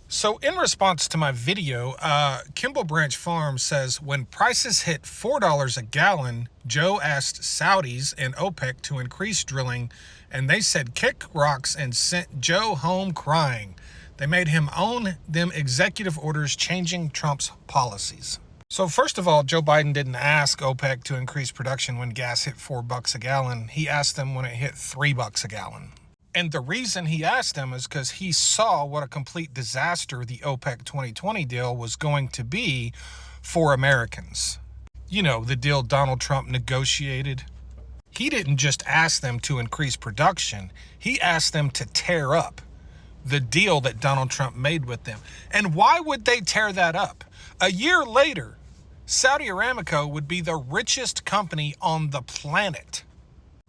So in response to my video, Kimball Branch Farms says when prices hit $4 a gallon, Joe asked Saudis and OPEC to increase drilling, and they said kick rocks and sent Joe home crying. They made him own them executive orders changing Trump's policies. So first of all, Joe Biden didn't ask OPEC to increase production when gas hit $4 a gallon. He asked them when it hit $3 a gallon. And the reason he asked them is because he saw what a complete disaster the OPEC 2020 deal was going to be for Americans. You know, the deal Donald Trump negotiated. He didn't just ask them to increase production. He asked them to tear up the deal that Donald Trump made with them. And why would they tear that up? A year later, Saudi Aramco would be the richest company on the planet.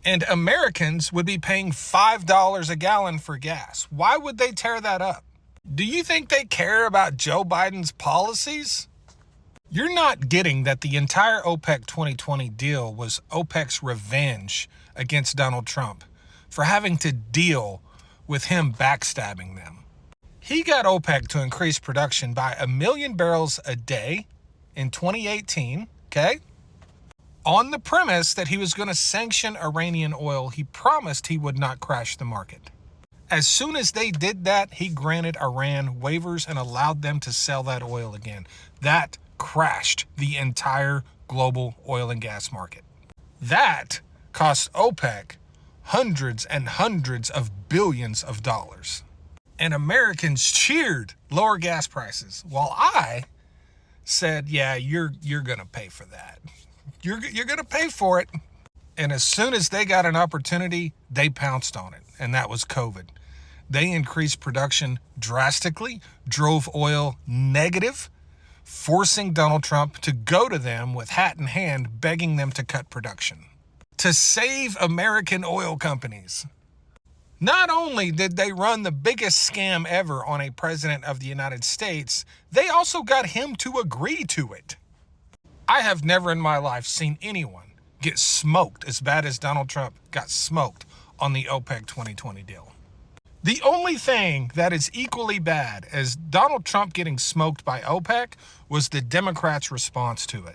And Americans would be paying $5 a gallon for gas. Why would they tear that up? Do you think they care about Joe Biden's policies? You're not getting that the entire OPEC 2020 deal was OPEC's revenge against Donald Trump for having to deal with him backstabbing them. He got OPEC to increase production by 1 million barrels a day in 2018, okay? On the premise that he was going to sanction Iranian oil, he promised he would not crash the market. As soon as they did that, he granted Iran waivers and allowed them to sell that oil again. That crashed the entire global oil and gas market. That cost OPEC hundreds and hundreds of billions of dollars. And Americans cheered lower gas prices, while I said, yeah, you're going to pay for that. You're going to pay for it. And as soon as they got an opportunity, they pounced on it. And that was COVID. They increased production drastically, drove oil negative, forcing Donald Trump to go to them with hat in hand, begging them to cut production. To save American oil companies. Not only did they run the biggest scam ever on a president of the United States, they also got him to agree to it. I have never in my life seen anyone get smoked as bad as Donald Trump got smoked on the OPEC 2020 deal. The only thing that is equally bad as Donald Trump getting smoked by OPEC was the Democrats' response to it.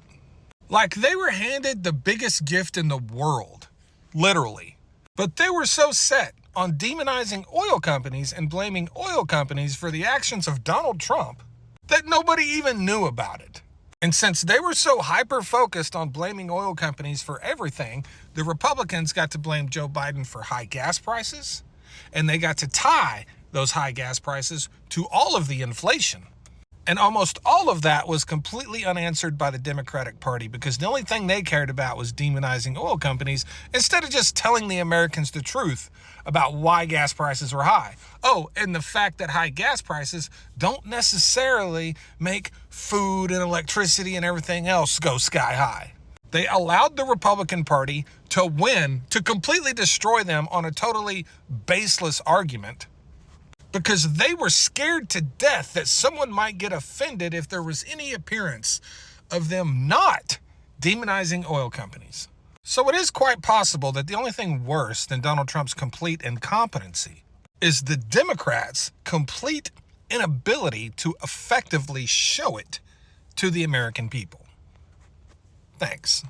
Like they were handed the biggest gift in the world, literally. But they were so set on demonizing oil companies and blaming oil companies for the actions of Donald Trump that nobody even knew about it. And since they were so hyper-focused on blaming oil companies for everything, the Republicans got to blame Joe Biden for high gas prices, and they got to tie those high gas prices to all of the inflation. And almost all of that was completely unanswered by the Democratic Party because the only thing they cared about was demonizing oil companies instead of just telling the Americans the truth about why gas prices were high. Oh, and the fact that high gas prices don't necessarily make food and electricity and everything else go sky high. They allowed the Republican Party to win, to completely destroy them on a totally baseless argument, because they were scared to death that someone might get offended if there was any appearance of them not demonizing oil companies. So it is quite possible that the only thing worse than Donald Trump's complete incompetency is the Democrats' complete inability to effectively show it to the American people. Thanks.